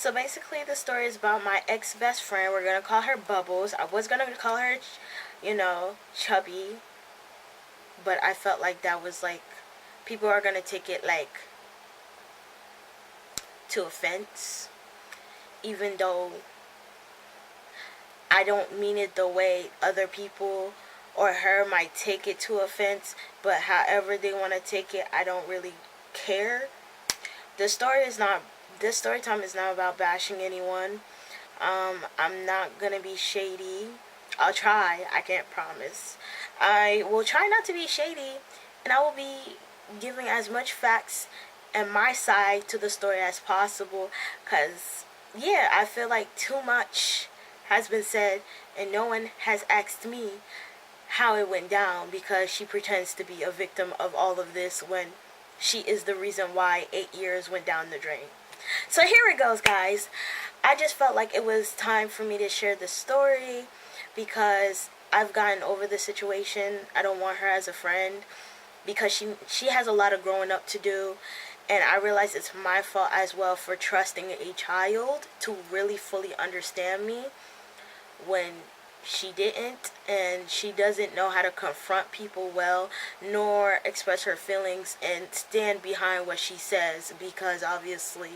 So basically, the story is about my ex best friend. We're gonna call her Bubbles. I was gonna call her, Chubby, but I felt like that was like people are gonna take it like to offense, even though I don't mean it the way other people or her might take it to offense. But however they want to take it, I don't really care. The story is not. This story time is not about bashing anyone. I'm not gonna be shady. I'll try. I can't promise. I will try not to be shady, and I will be giving as much facts and my side to the story as possible. Cause yeah, I feel like too much has been said, and no one has asked me how it went down because she pretends to be a victim of all of this when she is the reason why 8 years went down the drain. So here it goes, guys. I just felt like it was time for me to share this story because I've gotten over the situation. I don't want her as a friend because she has a lot of growing up to do, and I realize it's my fault as well for trusting a child to really fully understand me when she didn't, and she doesn't know how to confront people well nor express her feelings and stand behind what she says, because obviously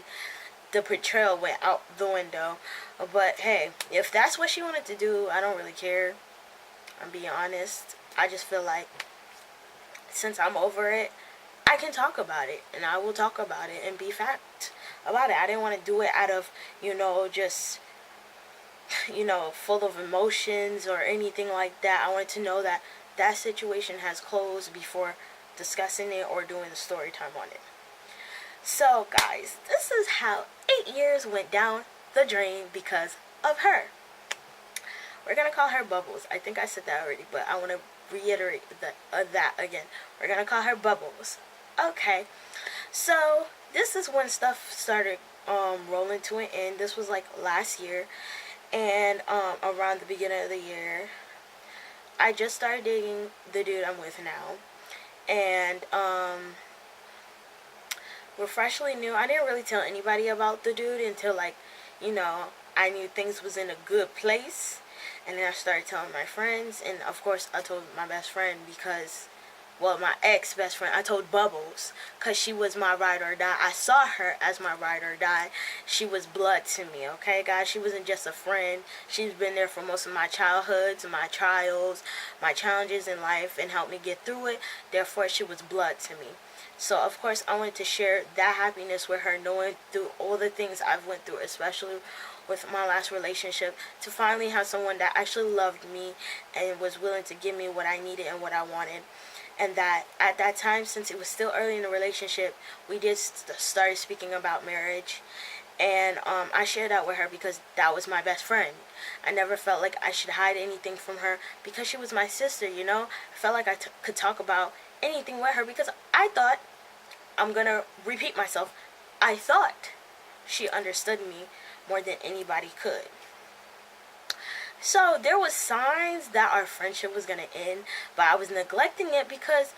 the portrayal went out the window. But hey, if that's what she wanted to do, I don't really care. I'm being honest. I just feel like since I'm over it, I can talk about it, and I will talk about it and be fact about it. I didn't want to do it out of, just full of emotions or anything like that. I wanted to know that that situation has closed before discussing it or doing the story time on it. So guys, this is how 8 years went down the drain because of her. We're gonna call her Bubbles. I think I said that already, but I want to reiterate that again. We're gonna call her Bubbles. Okay, so this is when stuff started rolling to an end. This was like last year, and around the beginning of the year, I just started dating the dude I'm with now, and we're freshly new. I didn't really tell anybody about the dude until I knew things was in a good place, and then I started telling my friends, and of course I told my best friend because, well, my ex-best friend, I told Bubbles, because she was my ride or die. I saw her as my ride or die. She was blood to me, okay, guys? She wasn't just a friend. She's been there for most of my childhoods, my trials, my challenges in life, and helped me get through it. Therefore, she was blood to me. So, of course, I wanted to share that happiness with her, knowing through all the things I've went through, especially with my last relationship, to finally have someone that actually loved me and was willing to give me what I needed and what I wanted. And that at that time, since it was still early in the relationship, we did start speaking about marriage. And I shared that with her because that was my best friend. I never felt like I should hide anything from her because she was my sister, I felt like I could talk about anything with her because I thought, I'm going to repeat myself, I thought she understood me more than anybody could. So there was signs that our friendship was going to end, but I was neglecting it because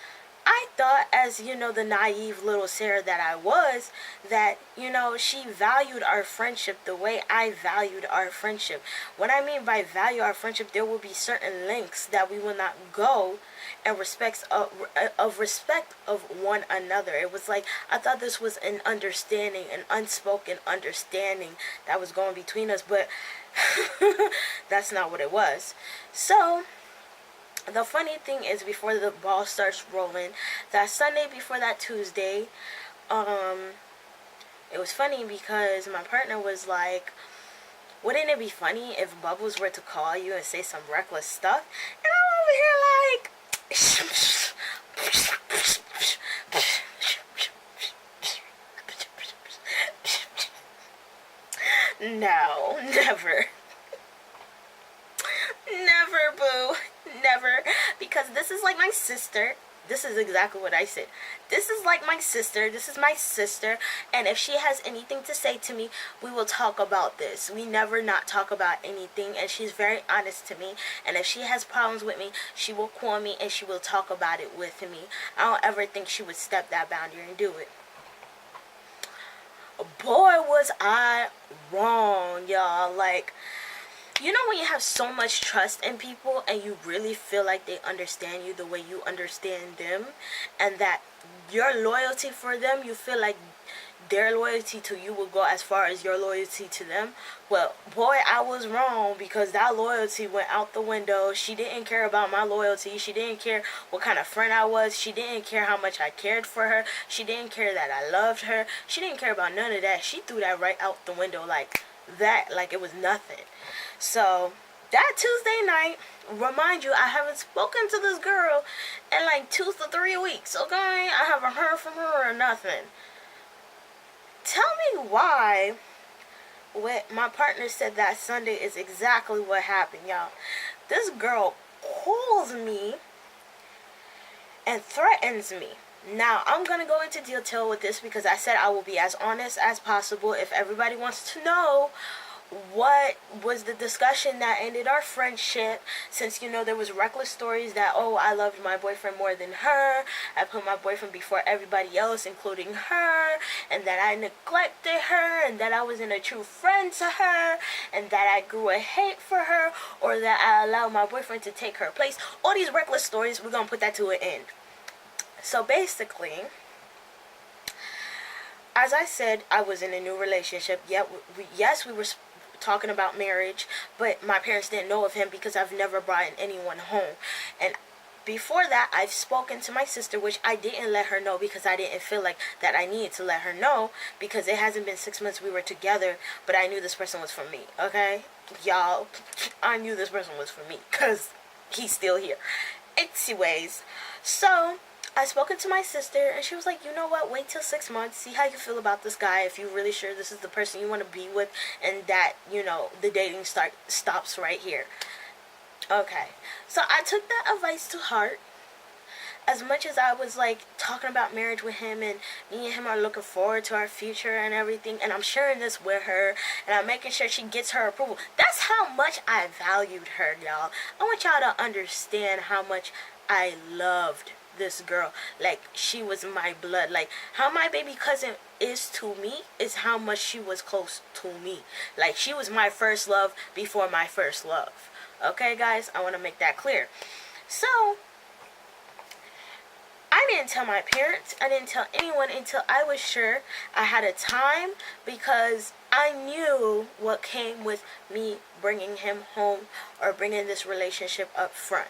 I thought, as the naive little Sarah that I was, that she valued our friendship the way I valued our friendship. What I mean by value our friendship, there will be certain lengths that we will not go in respect of one another. It was like I thought this was an understanding, an unspoken understanding that was going between us, but that's not what it was. So the funny thing is, before the ball starts rolling, that Sunday before that Tuesday, it was funny because my partner was like, wouldn't it be funny if Bubbles were to call you and say some reckless stuff? And I'm over here like, no, never. Never, boo. Never. Because this is like my sister. This is exactly what I said. This is like my sister. This is my sister. And if she has anything to say to me, we will talk about this. We never not talk about anything. And she's very honest to me. And if she has problems with me, she will call me and she will talk about it with me. I don't ever think she would step that boundary and do it. Boy, was I wrong, y'all. Like, you know when you have so much trust in people and you really feel like they understand you the way you understand them, and that your loyalty for them, you feel like their loyalty to you will go as far as your loyalty to them. Well, boy, I was wrong, because that loyalty went out the window. She didn't care about my loyalty. She didn't care what kind of friend I was. She didn't care how much I cared for her. She didn't care that I loved her. She didn't care about none of that. She threw that right out the window like that, like it was nothing. So that Tuesday night, remind you, I haven't spoken to this girl in like 2 to 3 weeks, okay? I haven't heard from her or nothing. Tell me why what my partner said that Sunday is exactly what happened, y'all. This girl calls me and threatens me. Now, I'm going to go into detail with this because I said I will be as honest as possible. If everybody wants to know what was the discussion that ended our friendship, since you know there was reckless stories that, oh, I loved my boyfriend more than her, I put my boyfriend before everybody else including her, and that I neglected her, and that I wasn't a true friend to her, and that I grew a hate for her, or that I allowed my boyfriend to take her place. All these reckless stories, we're gonna put that to an end. So basically, as I said, I was in a new relationship. Yes, we were talking about marriage, but my parents didn't know of him because I've never brought anyone home. And before that, I've spoken to my sister, which I didn't let her know because I didn't feel like that I needed to let her know, because it hasn't been 6 months we were together, but I knew this person was for me, okay? Y'all, I knew this person was for me because he's still here. Anyways, so I spoken to my sister, and she was like, you know what, wait till 6 months, see how you feel about this guy, if you're really sure this is the person you want to be with, and that, you know, the dating stops right here. Okay, so I took that advice to heart. As much as I was like talking about marriage with him, and me and him are looking forward to our future and everything, and I'm sharing this with her, and I'm making sure she gets her approval. That's how much I valued her, y'all. I want y'all to understand how much I loved this girl. Like, she was my blood. Like, how my baby cousin is to me is how much she was close to me. Like, she was my first love before my first love. Okay, guys, I want to make that clear. So I didn't tell my parents, I didn't tell anyone until I was sure I had a time, because I knew what came with me bringing him home or bringing this relationship up front.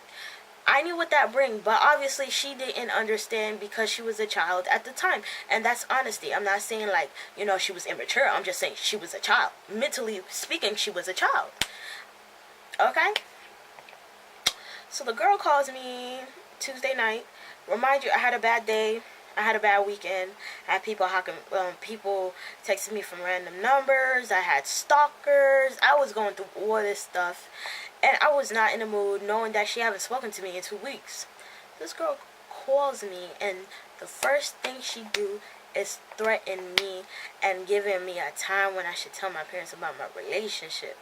I knew what that bring, but obviously she didn't understand because she was a child at the time. And that's honesty. I'm not saying like, you know, she was immature. I'm just saying she was a child. Mentally speaking, she was a child. Okay? So the girl calls me Tuesday night. Remind you, I had a bad day. I had a bad weekend. I had people texting me from random numbers. I had stalkers. I was going through all this stuff. And I was not in the mood, knowing that she haven't spoken to me in 2 weeks. This girl calls me, and the first thing she do is threaten me and giving me a time when I should tell my parents about my relationship.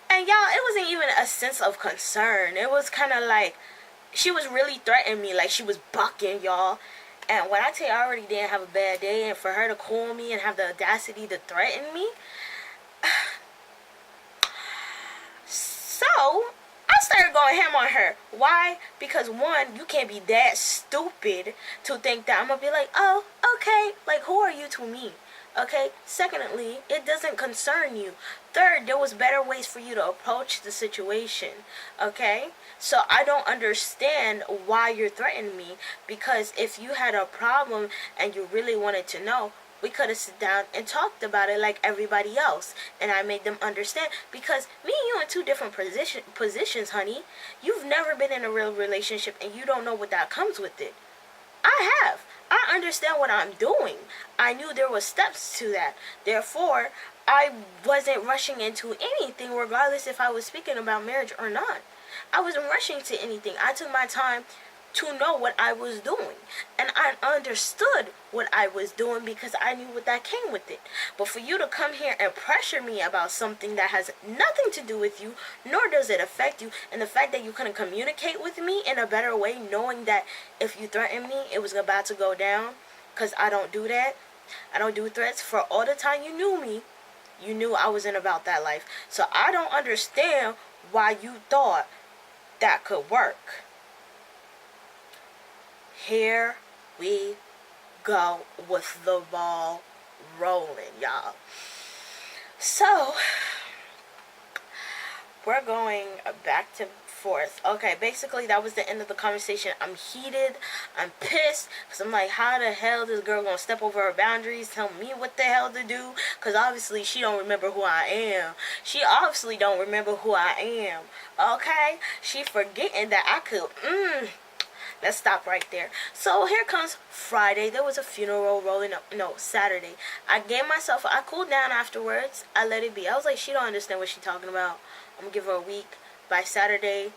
And y'all, it wasn't even a sense of concern. It was kind of like she was really threatening me, like she was bucking, y'all. And when I tell you I already didn't have a bad day, and for her to call me and have the audacity to threaten me, so I started going ham on her. Why? Because one, you can't be that stupid to think that I'm gonna be like, oh, okay, like who are you to me? Okay. Secondly, it doesn't concern you. Third, there was better ways for you to approach the situation. Okay. So I don't understand why you're threatening me, because if you had a problem and you really wanted to know, we could have sat down and talked about it like everybody else, and I made them understand, because me and you in two different positions, honey. You've never been in a real relationship, and you don't know what that comes with it. I have. I understand what I'm doing. I knew there were steps to that. Therefore, I wasn't rushing into anything, regardless if I was speaking about marriage or not. I wasn't rushing to anything. I took my time to know what I was doing. And I understood what I was doing because I knew what that came with it. But for you to come here and pressure me about something that has nothing to do with you, nor does it affect you, and the fact that you couldn't communicate with me in a better way, knowing that if you threatened me, it was about to go down, because I don't do that. I don't do threats. For all the time you knew me, you knew I wasn't about that life. So I don't understand why you thought that could work. Here we go with the ball rolling, y'all. So, we're going back to forth. Okay, basically that was the end of the conversation. I'm heated. I'm pissed. Because I'm like, how the hell this girl going to step over her boundaries, tell me what the hell to do? Because obviously she don't remember who I am. She obviously don't remember who I am. Okay? She forgetting that I could, let's stop right there. So here comes Friday. There was a funeral rolling up. No, Saturday. I cooled down afterwards. I let it be. I was like, she don't understand what she's talking about. I'm going to give her a week. By Saturday,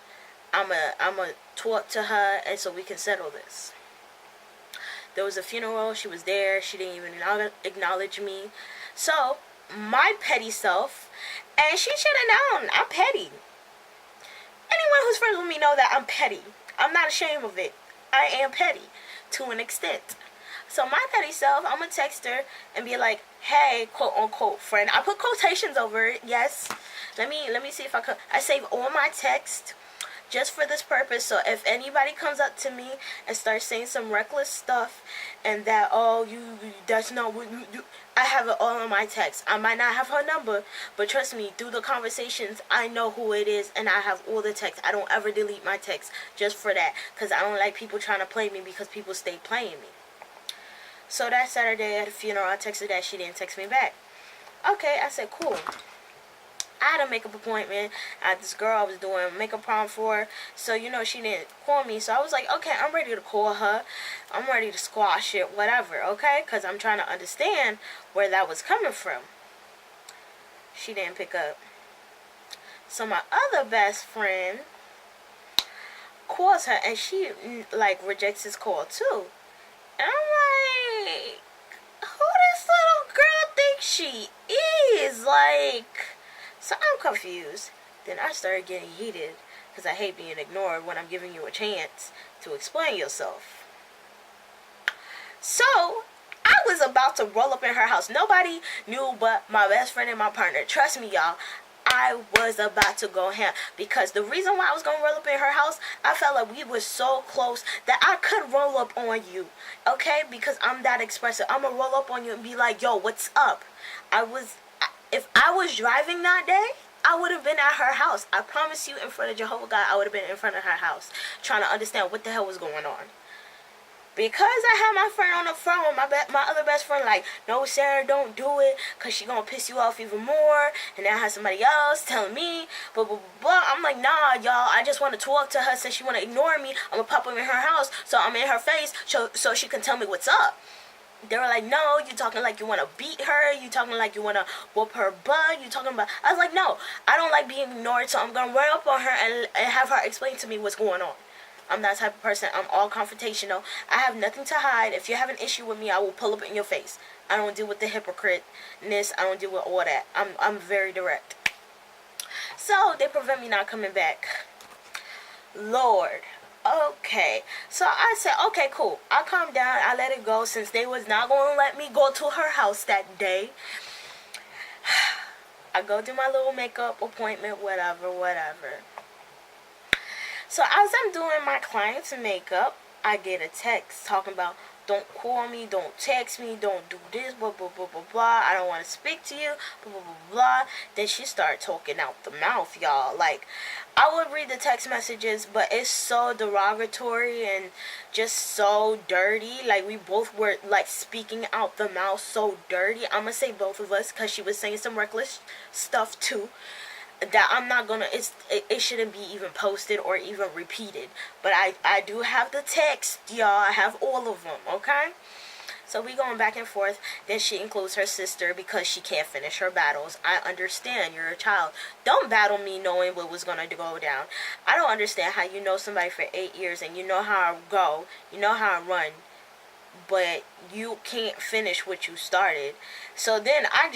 I'm a talk to her, and so we can settle this. There was a funeral. She was there. She didn't even acknowledge me. So, my petty self, and she should have known I'm petty. Anyone who's friends with me know that I'm petty. I'm not ashamed of it. I am petty to an extent. So my petty self, I'm going to text her and be like, hey, quote unquote friend. I put quotations over it, yes. Let me see if I could. I save all my text just for this purpose. So if anybody comes up to me and starts saying some reckless stuff and that, that's not what you do, I have it all in my text. I might not have her number, but trust me, through the conversations, I know who it is, and I have all the text. I don't ever delete my text just for that, because I don't like people trying to play me because people stay playing me. So that Saturday at the funeral, I texted that. She didn't text me back. Okay, I said, cool. I had a makeup appointment at this girl I was doing makeup prom for. So, she didn't call me. So I was like, okay, I'm ready to call her. I'm ready to squash it, whatever, okay? Because I'm trying to understand where that was coming from. She didn't pick up. So my other best friend calls her, and she, rejects his call, too. And I'm like, who this little girl thinks she is? So I'm confused. Then I started getting heated because I hate being ignored when I'm giving you a chance to explain yourself. So I was about to roll up in her house. Nobody knew but my best friend and my partner. Trust me, y'all. I was about to go ham because the reason why I was going to roll up in her house, I felt like we were so close that I could roll up on you, okay? Because I'm that expressive. I'm going to roll up on you and be like, yo, what's up? If I was driving that day, I would have been at her house. I promise you, in front of Jehovah God, I would have been in front of her house trying to understand what the hell was going on. Because I had my friend on the phone, my other best friend, like, no, Sarah, don't do it, because she going to piss you off even more. And then I had somebody else telling me, blah, blah, blah, blah. I'm like, nah, y'all, I just want to talk to her. Since she want to ignore me, I'm going to pop up in her house, so I'm in her face, so she can tell me what's up. They were like, no, you talking like you want to beat her. You talking like you want to whoop her butt. You talking about... I was like, no, I don't like being ignored, so I'm going to run up on her and have her explain to me what's going on. I'm that type of person. I'm all confrontational. I have nothing to hide. If you have an issue with me, I will pull up in your face. I don't deal with the hypocriteness. I don't deal with all that. I'm very direct. So they prevent me not coming back. Lord. Okay. So I said, okay, cool. I calmed down. I let it go since they was not going to let me go to her house that day. I go do my little makeup appointment, whatever. So as I'm doing my client's makeup, I get a text talking about, don't call me, don't text me, don't do this, blah, blah, blah, blah, blah. I don't want to speak to you, blah, blah, blah, blah. Then she started talking out the mouth, y'all. Like, I would read the text messages, but it's so derogatory and just so dirty. Like, we both were, speaking out the mouth so dirty. I'm going to say both of us, because she was saying some reckless stuff, too. That I'm not gonna, it shouldn't be even posted or even repeated. But I do have the text, y'all. I have all of them, okay? So we going back and forth. Then she includes her sister because she can't finish her battles. I understand, you're a child. Don't battle me knowing what was going to go down. I don't understand how you know somebody for 8 years and you know how I go, you know how I run, but you can't finish what you started. So then I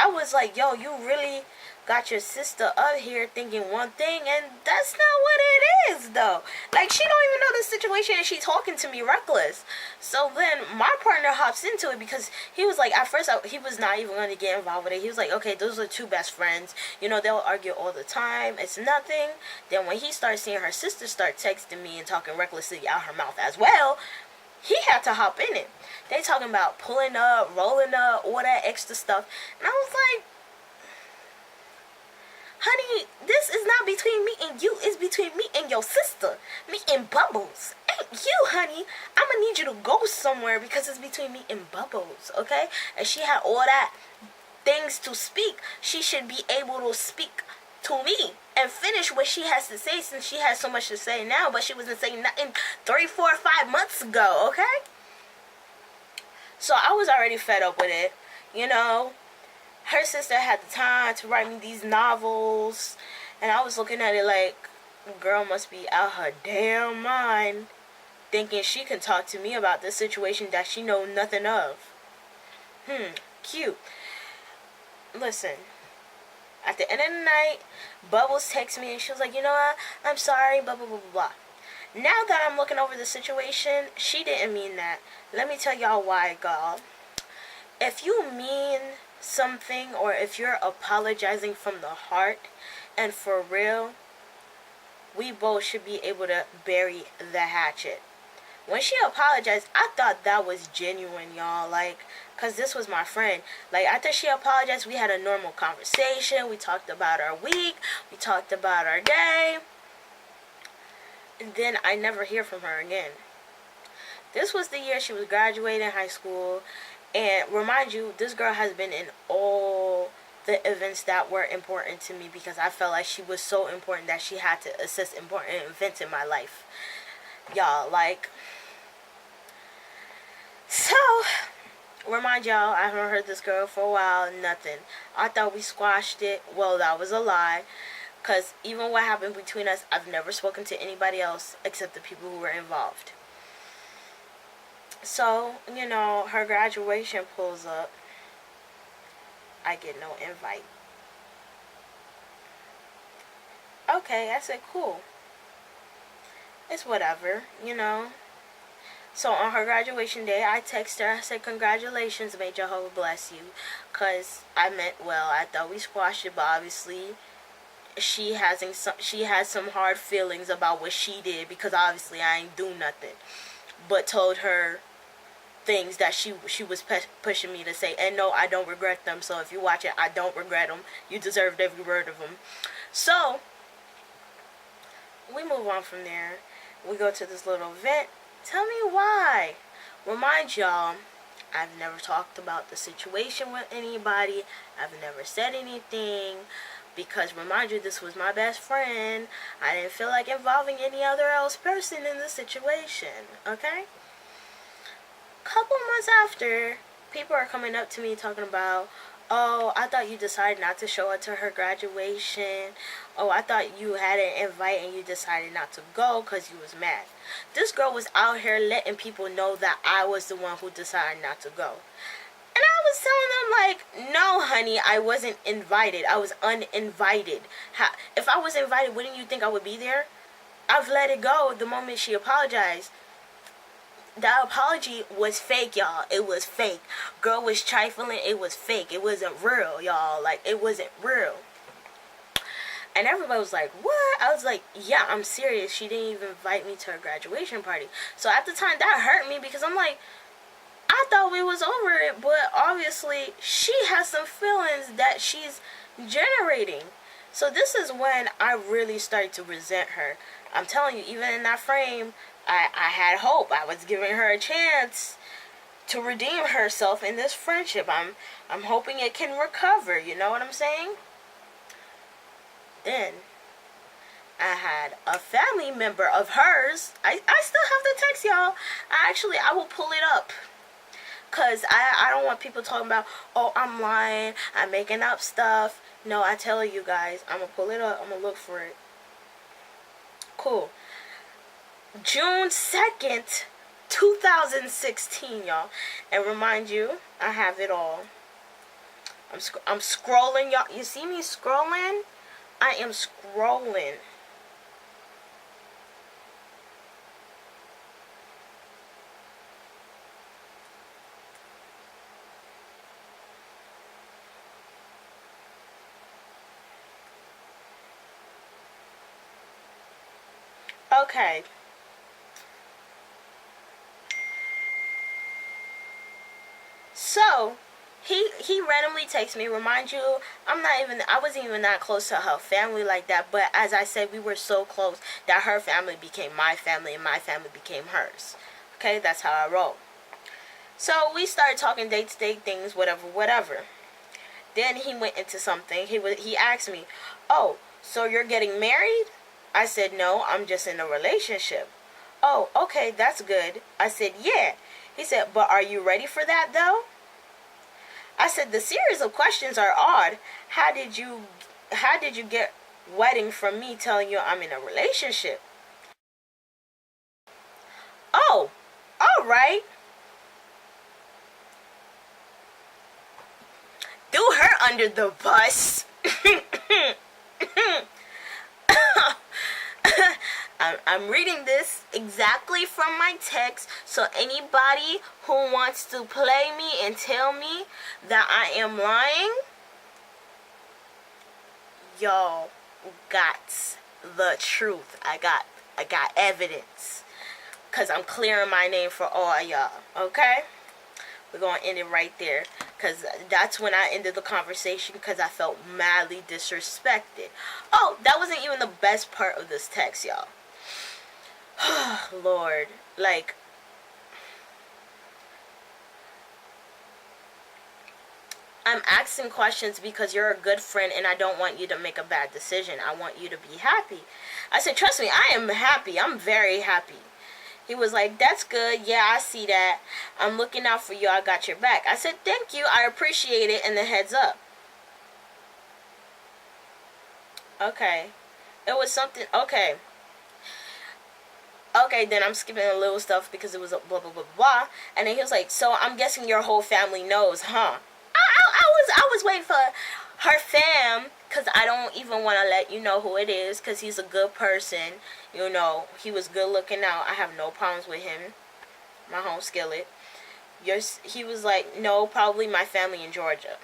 was like, yo, you really got your sister up here thinking one thing, and that's not what it is, though. Like, she don't even know the situation, and she talking to me reckless. So then my partner hops into it because he was like, at first, he was not even going to get involved with it. He was like, okay, those are two best friends. You know, they'll argue all the time. It's nothing. Then when he started seeing her sister start texting me and talking recklessly out her mouth as well, he had to hop in it. They talking about pulling up, rolling up, all that extra stuff. And I was like, honey, this is not between me and you. It's between me and your sister. Me and Bubbles. Ain't you, honey. I'm going to need you to go somewhere because it's between me and Bubbles, okay? And she had all that things to speak. She should be able to speak to me and finish what she has to say, since she has so much to say now, but she wasn't saying nothing 3, 4, 5 months ago, okay? So I was already fed up with it, you know. Her sister had the time to write me these novels, and I was looking at it like, girl must be out her damn mind thinking she can talk to me about this situation that she know nothing of. Cute. Listen, at the end of the night, Bubbles texted me and she was like, you know what, I'm sorry, blah, blah, blah, blah, blah. Now that I'm looking over the situation, she didn't mean that. Let me tell y'all why, y'all. If you mean something, or if you're apologizing from the heart and for real, we both should be able to bury the hatchet. When she apologized, I thought that was genuine, y'all. Like, because this was my friend. Like, after she apologized, we had a normal conversation. We talked about our week. We talked about our day. And then I never hear from her again. This was the year she was graduating high school. And remind you, this girl has been in all the events that were important to me because I felt like she was so important that she had to assist important events in my life. Y'all, like... So, remind y'all, I haven't heard this girl for a while, nothing. I thought we squashed it. Well, that was a lie. Because even what happened between us, I've never spoken to anybody else except the people who were involved. So, you know, her graduation pulls up. I get no invite. Okay, I said, cool. It's whatever, you know. So on her graduation day, I texted her. I said, congratulations, may Jehovah bless you. Because I meant well. I thought we squashed it, but obviously she has some hard feelings about what she did, because obviously I ain't do nothing but told her things that she was pushing me to say. And no, I don't regret them. So if you watch it, I don't regret them. You deserved every word of them. So we move on from there. We go to this little event. Tell me why. Remind y'all, I've never talked about the situation with anybody. I've never said anything. Because remind you, this was my best friend. I didn't feel like involving any other else person in the situation. Okay? Couple months after, people are coming up to me talking about, oh, I thought you decided not to show up to her graduation. Oh, I thought you had an invite and you decided not to go because you was mad. This girl was out here letting people know that I was the one who decided not to go. And I was telling them, like, no, honey, I wasn't invited. I was uninvited. If I was invited, wouldn't you think I would be there? I've let it go the moment she apologized. That apology was fake, y'all. It was fake. Girl was trifling. It was fake. It wasn't real, y'all. Like, it wasn't real. And everybody was like, what? I was like, yeah, I'm serious. She didn't even invite me to her graduation party. So at the time, that hurt me because I'm like, I thought we was over it. But obviously, she has some feelings that she's generating. So this is when I really started to resent her. I'm telling you, even in that frame, I had hope. I was giving her a chance to redeem herself in this friendship. I'm hoping it can recover. You know what I'm saying? Then I had a family member of hers. I still have the text, y'all. I will pull it up. Because I don't want people talking about, oh, I'm lying, I'm making up stuff. No, I tell you guys, I'm going to pull it up, I'm going to look for it. Cool. June 2nd, 2016, y'all. And remind you, I have it all. I'm scrolling, y'all. You see me scrolling? I am scrolling. Okay. So, he randomly texts me. Remind you, I wasn't even that close to her family like that. But as I said, we were so close that her family became my family and my family became hers. Okay, that's how I roll. So we started talking day-to-day things, whatever. Then he went into something. He asked me, "Oh, so you're getting married?" I said, "No, I'm just in a relationship." "Oh, okay, that's good." I said, "Yeah." He said, "But are you ready for that though?" I said, "The series of questions are odd. How did you get wedding from me telling you I'm in a relationship?" "Oh, all right." Threw her under the bus. I'm reading this exactly from my text, so anybody who wants to play me and tell me that I am lying, y'all got the truth. I got evidence, because I'm clearing my name for all y'all, okay? We're going to end it right there, because that's when I ended the conversation, because I felt madly disrespected. Oh, that wasn't even the best part of this text, y'all. Lord, like, I'm asking questions because you're a good friend and I don't want you to make a bad decision. I want you to be happy. I said, trust me, I am happy. I'm very happy. He was like, that's good. Yeah, I see that. I'm looking out for you. I got your back. I said, thank you. I appreciate it. And the heads up. Okay. It was something. Okay. Okay, then I'm skipping a little stuff because it was a blah, blah, blah, blah. And then he was like, so I'm guessing your whole family knows, huh? I was waiting for her fam, because I don't even want to let you know who it is, because he's a good person. You know, he was good looking out. I have no problems with him. My home skillet. He was like, no, probably my family in Georgia.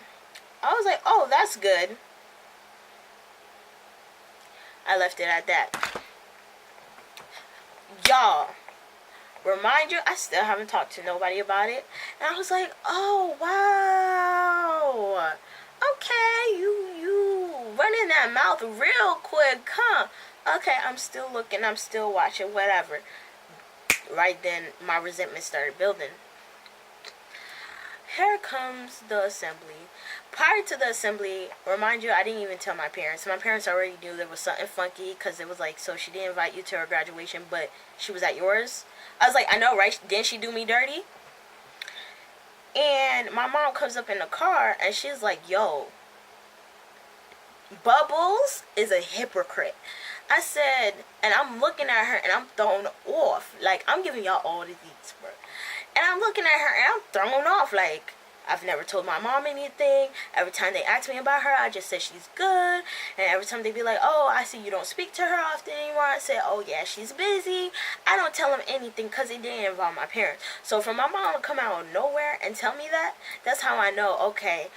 I was like, oh, that's good. I left it at that. Y'all, remind you, I still haven't talked to nobody about it. And I was like, oh, wow. Okay, you running that mouth real quick, huh? Okay, I'm still looking, I'm still watching, whatever. Right then, my resentment started building. Here comes the assembly. Prior to the assembly, remind you, I didn't even tell my parents. My parents already knew there was something funky, because it was like, so she didn't invite you to her graduation, but she was at yours. I was like, I know, right? Didn't she do me dirty? And my mom comes up in the car, and she's like, yo, Bubbles is a hypocrite. I said, and I'm looking at her, and I'm thrown off. Like, I'm giving y'all all the deets, bro. And I'm looking at her, and I'm thrown off. Like, I've never told my mom anything. Every time they ask me about her, I just say she's good. And every time they be like, oh, I see you don't speak to her often anymore, I say, oh, yeah, she's busy. I don't tell them anything because it didn't involve my parents. So for my mom to come out of nowhere and tell me that, that's how I know, okay,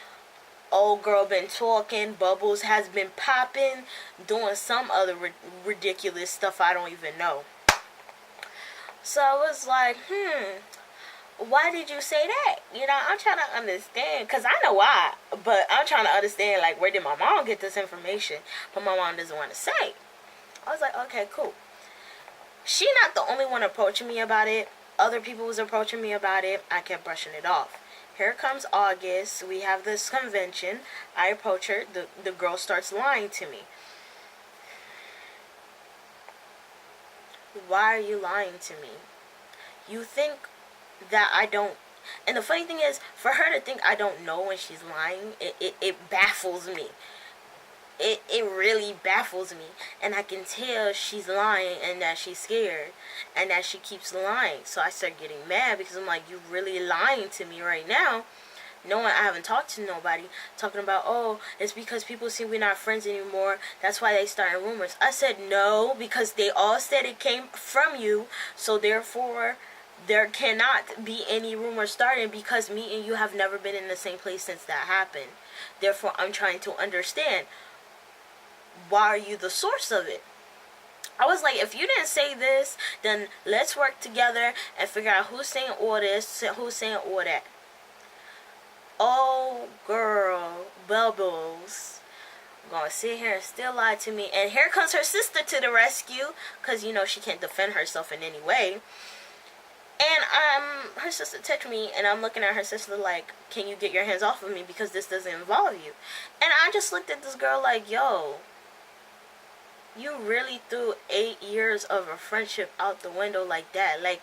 old girl been talking, Bubbles has been popping, doing some other ridiculous stuff I don't even know. So I was like, why did you say that? You know, I'm trying to understand, because I know why, but I'm trying to understand, like, where did my mom get this information? But my mom doesn't want to say. I was like, okay, cool. She not the only one approaching me about it. Other people was approaching me about it. I kept brushing it off. Here comes August. We have this convention. I approach her. The girl starts lying to me. Why are you lying to me? You think that I don't And the funny thing is, for her to think I don't know when she's lying, it baffles me. It really baffles me. And I can tell she's lying and that she's scared and that she keeps lying. So I start getting mad because I'm like, you really lying to me right now. No one, I haven't talked to nobody talking about, oh, it's because people see we're not friends anymore. That's why they started rumors. I said no, because they all said it came from you. So therefore, there cannot be any rumors starting because me and you have never been in the same place since that happened. Therefore, I'm trying to understand, why are you the source of it? I was like, if you didn't say this, then let's work together and figure out who's saying all this, who's saying all that. Oh, girl, Bubbles, gonna sit here and still lie to me. And here comes her sister to the rescue, because, you know, she can't defend herself in any way. And her sister texted me, and I'm looking at her sister like, can you get your hands off of me, because this doesn't involve you. And I just looked at this girl like, yo, you really threw 8 years of a friendship out the window like that. Like,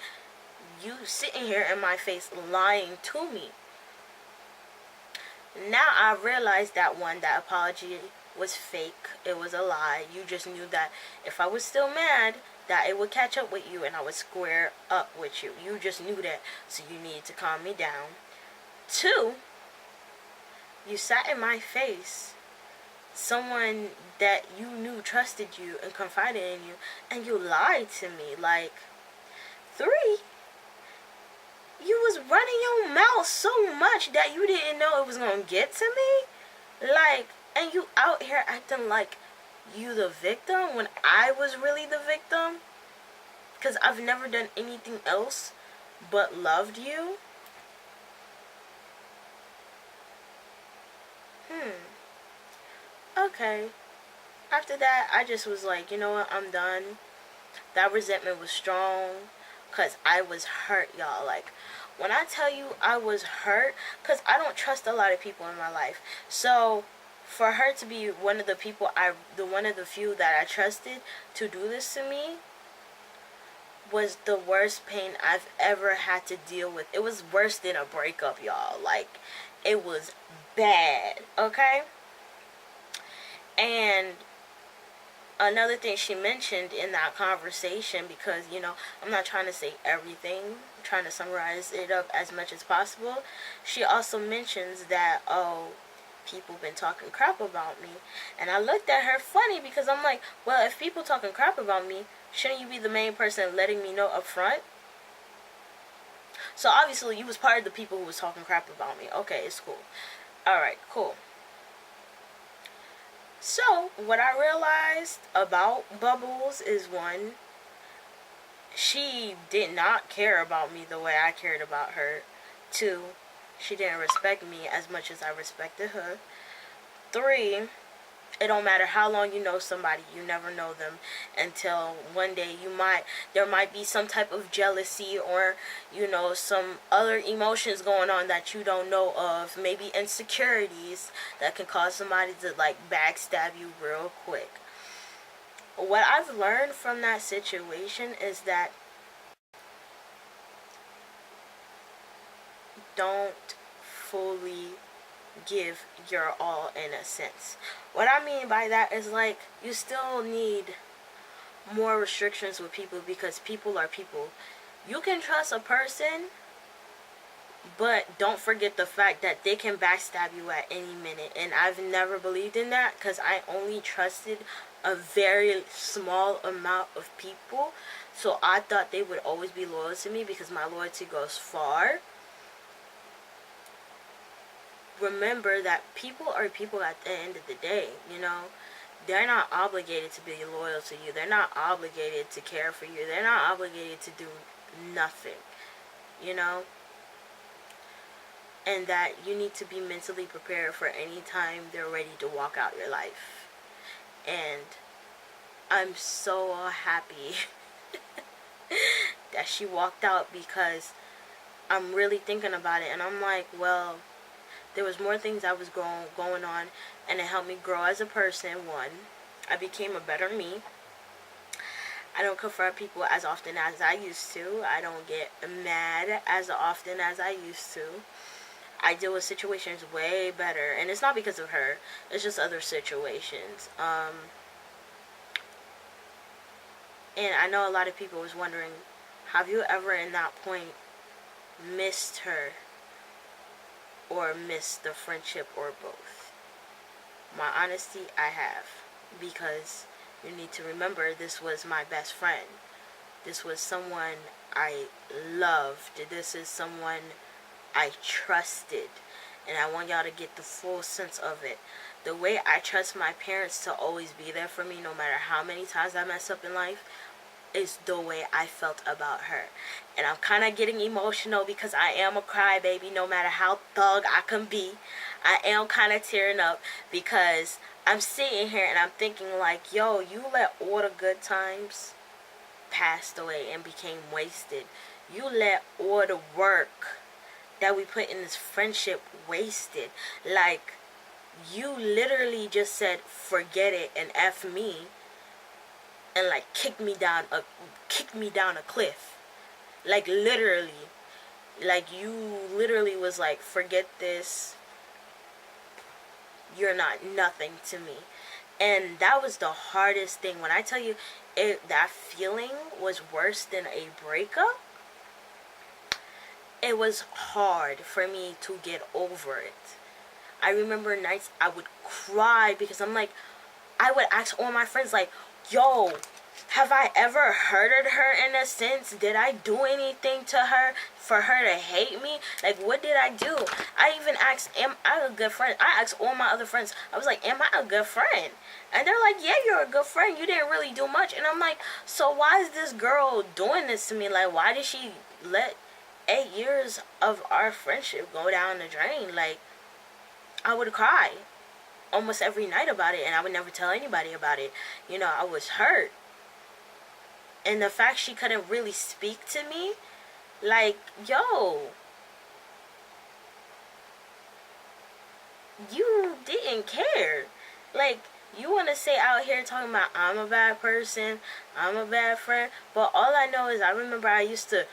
you sitting here in my face lying to me. Now I realized that that apology was fake. It was a lie. You just knew that if I was still mad, that it would catch up with you and I would square up with you. You just knew that, so you needed to calm me down. 2, you sat in my face, someone that you knew trusted you and confided in you, and you lied to me. Like, 3, you was running your mouth so much that you didn't know it was gonna get to me. Like, and you out here acting like you the victim when I was really the victim. Because I've never done anything else but loved you. Okay. After that, I just was like, you know what, I'm done. That resentment was strong. Because I was hurt, y'all. Like, when I tell you I was hurt, because I don't trust a lot of people in my life. So, for her to be one of the people, one of the few that I trusted to do this to me, was the worst pain I've ever had to deal with. It was worse than a breakup, y'all. Like, it was bad, okay? And another thing she mentioned in that conversation, because, you know, I'm not trying to say everything, I'm trying to summarize it up as much as possible. She also mentions that, oh, people been talking crap about me. And I looked at her funny because I'm like, well, if people talking crap about me, shouldn't you be the main person letting me know up front? So obviously you was part of the people who was talking crap about me. Okay, it's cool. Alright, cool. So, what I realized about Bubbles is, 1, she did not care about me the way I cared about her. 2, she didn't respect me as much as I respected her. 3, it don't matter how long you know somebody, you never know them until one day there might be some type of jealousy or, you know, some other emotions going on that you don't know of. Maybe insecurities that can cause somebody to, like, backstab you real quick. What I've learned from that situation is that don't fully give your all, in a sense. What I mean by that is, like, you still need more restrictions with people, because people are people. You can trust a person, but don't forget the fact that they can backstab you at any minute. And I've never believed in that, because I only trusted a very small amount of people. So I thought they would always be loyal to me because my loyalty goes far. Remember that people are people at the end of the day, you know. They're not obligated to be loyal to you. They're not obligated to care for you. They're not obligated to do nothing, you know. And that you need to be mentally prepared for any time they're ready to walk out your life. And I'm so happy that she walked out, because I'm really thinking about it, and I'm like, well, there was more things that was going on, and it helped me grow as a person. 1, I became a better me. I don't confront people as often as I used to. I don't get mad as often as I used to. I deal with situations way better, and it's not because of her. It's just other situations. And I know a lot of people was wondering, have you ever in that point missed her or missed the friendship or both? My honesty, I have, because you need to remember this was my best friend. This was someone I loved. This is someone I trusted. And I want y'all to get the full sense of it. The way I trust my parents to always be there for me no matter how many times I mess up in life is the way I felt about her. And I'm kind of getting emotional because I am a crybaby no matter how thug I can be. I am kind of tearing up because I'm sitting here and I'm thinking like, yo, you let all the good times passed away and became wasted. You let all the work that we put in this friendship wasted. Like, you literally just said forget it and F me and like kick me down a cliff. Like literally. Like you literally was like, forget this. You're not nothing to me. And that was the hardest thing. When I tell you that feeling was worse than a breakup, it was hard for me to get over it. I remember nights I would cry because I'm like, I would ask all my friends like, yo, have I ever hurted her in a sense? Did I do anything to her for her to hate me? Like, what did I do? I even asked, am I a good friend? I asked all my other friends. I was like, am I a good friend? And they're like, yeah, you're a good friend. You didn't really do much. And I'm like, so why is this girl doing this to me? Like, why did she let 8 years of our friendship go down the drain? Like, I would cry almost every night about it, and I would never tell anybody about it. You know, I was hurt. And the fact she couldn't really speak to me, like, yo, you didn't care. Like, you want to say out here talking about I'm a bad person, I'm a bad friend, but all I know is I remember I used to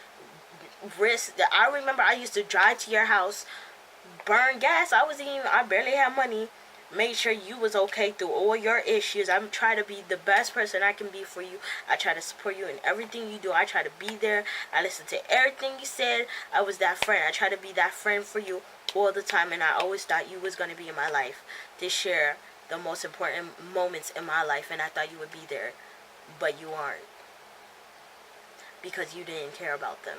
drive to your house, burn gas. I barely had money. Make sure you was okay through all your issues. I'm trying to be the best person I can be for you. I try to support you in everything you do. I try to be there. I listen to everything you said. I was that friend. I try to be that friend for you all the time, and I always thought you was going to be in my life to share the most important moments in my life, and I thought you would be there, but you aren't, because you didn't care about them,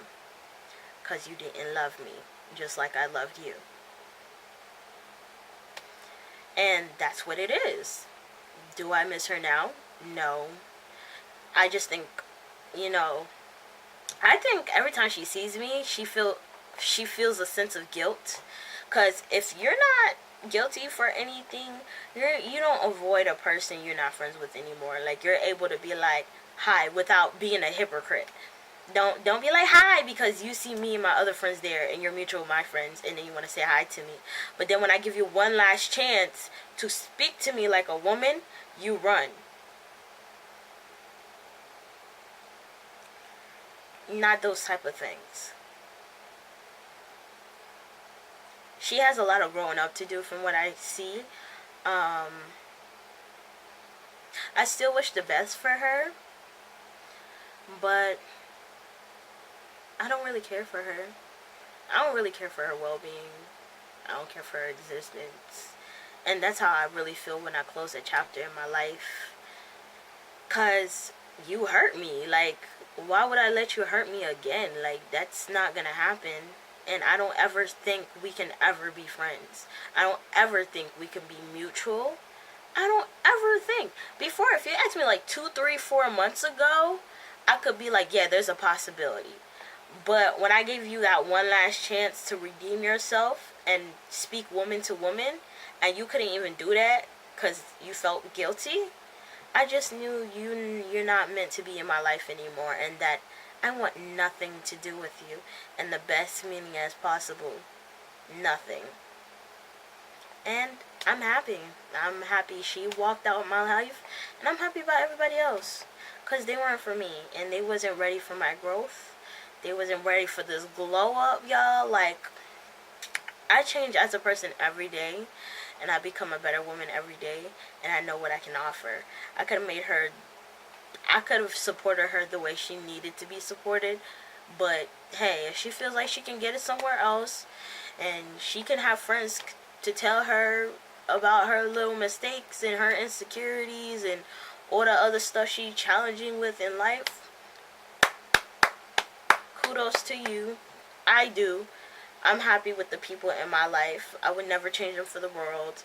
because you didn't love me just like I loved you. And that's what it is. Do I miss her now? No. I just think, you know, I think every time she sees me, she feels a sense of guilt. Because if you're not guilty for anything, you don't avoid a person you're not friends with anymore. Like, you're able to be like, hi, without being a hypocrite. Don't be like hi because you see me and my other friends there and you're mutual with my friends and then you want to say hi to me. But then when I give you one last chance to speak to me like a woman, you run. Not those type of things. She has a lot of growing up to do from what I see. I still wish the best for her, but I don't really care for her. I don't really care for her well-being. I don't care for her existence. And that's how I really feel when I close a chapter in my life. Because you hurt me. Like, why would I let you hurt me again? Like, that's not going to happen. And I don't ever think we can ever be friends. I don't ever think we can be mutual. I don't ever think. Before, if you asked me like 2, 3, 4 months ago, I could be like, yeah, there's a possibility. But when I gave you that one last chance to redeem yourself and speak woman to woman, and you couldn't even do that because you felt guilty, I just knew you're not meant to be in my life anymore, and that I want nothing to do with you in the best meaning as possible. Nothing. And I'm happy. I'm happy she walked out of my life, and I'm happy about everybody else, because they weren't for me, and they wasn't ready for my growth. They wasn't ready for this glow up, y'all. Like, I change as a person every day, and I become a better woman every day, and I know what I can offer. I could have supported her the way she needed to be supported, but hey, if she feels like she can get it somewhere else, and she can have friends to tell her about her little mistakes and her insecurities and all the other stuff she's challenging with in life, kudos to you. I do. I'm happy with the people in my life. I would never change them for the world.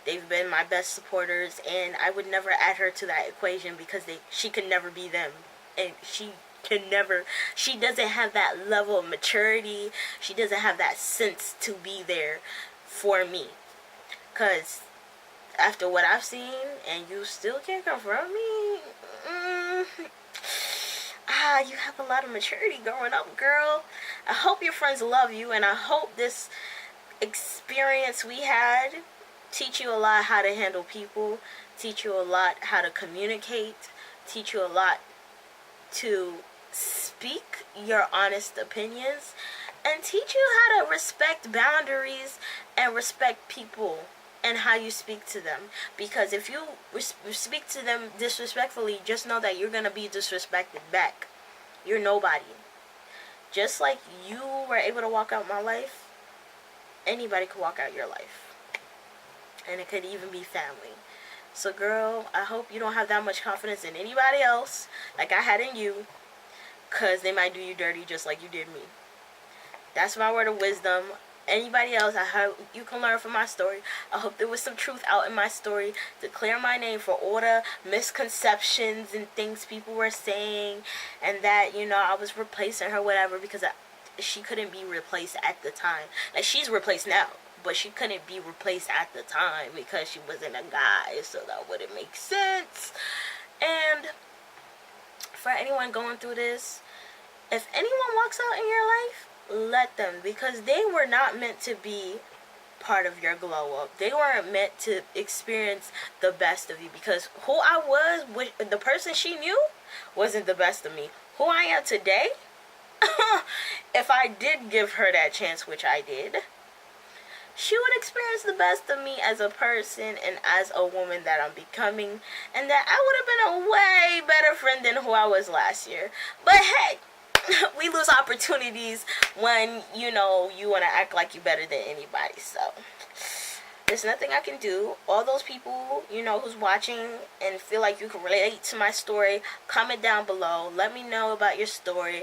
They've been my best supporters, and I would never add her to that equation because she could never be them. And she doesn't have that level of maturity. She doesn't have that sense to be there for me. Because after what I've seen, and you still can't confront me, you have a lot of maturity growing up, girl. I hope your friends love you, and I hope this experience we had teach you a lot how to handle people, teach you a lot how to communicate, teach you a lot to speak your honest opinions, and teach you how to respect boundaries and respect people and how you speak to them. Because if you speak to them disrespectfully, just know that you're going to be disrespected back. You're nobody. Just like you were able to walk out my life, anybody could walk out your life. And it could even be family. So girl, I hope you don't have that much confidence in anybody else like I had in you, because they might do you dirty just like you did me. That's my word of wisdom. Anybody else, I hope you can learn from my story. I hope there was some truth out in my story to clear my name for all the misconceptions and things people were saying, and that, you know, I was replacing her, whatever, because she couldn't be replaced at the time. Like, she's replaced now, but she couldn't be replaced at the time because she wasn't a guy, so that wouldn't make sense. And for anyone going through this, if anyone walks out in your life, let them, because they were not meant to be part of your glow up. They weren't meant to experience the best of you, because who I was, the person she knew, wasn't the best of me. Who I am today, if I did give her that chance, which I did, she would experience the best of me as a person and as a woman that I'm becoming, and that I would have been a way better friend than who I was last year. But hey, we lose opportunities when, you know, you want to act like you're better than anybody. So there's nothing I can do. All those people, you know, who's watching and feel like you can relate to my story, comment down below. Let me know about your story.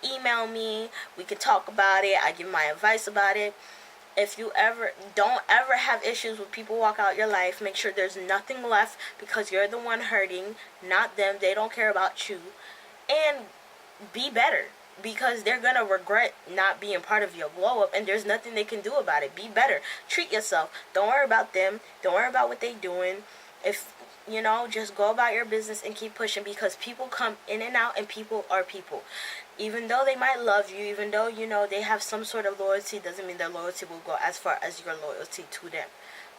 Email me. We can talk about it. I give my advice about it. If you don't ever have issues with people walk out your life, make sure there's nothing left, because you're the one hurting, not them. They don't care about you. And be better, because they're gonna regret not being part of your glow up, and there's nothing they can do about it. Be better. Treat yourself. Don't worry about them. Don't worry about what they're doing. If you know, just go about your business and keep pushing, because people come in and out, and people are people. Even though they might love you, even though, you know, they have some sort of loyalty, doesn't mean their loyalty will go as far as your loyalty to them.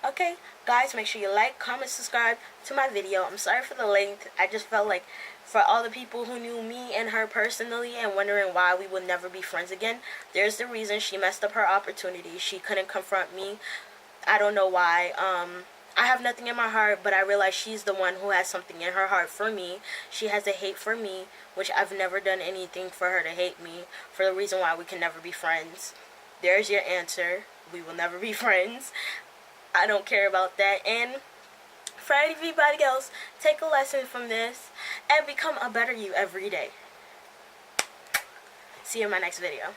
Okay, guys, make sure you like, comment, subscribe to my video. I'm sorry for the length. I just felt like, for all the people who knew me and her personally and wondering why we would never be friends again, there's the reason. She messed up her opportunity. She couldn't confront me. I don't know why. I have nothing in my heart, but I realize she's the one who has something in her heart for me. She has a hate for me, which I've never done anything for her to hate me, for the reason why we can never be friends. There's your answer. We will never be friends. I don't care about that. And for everybody else, take a lesson from this and become a better you every day. See you in my next video.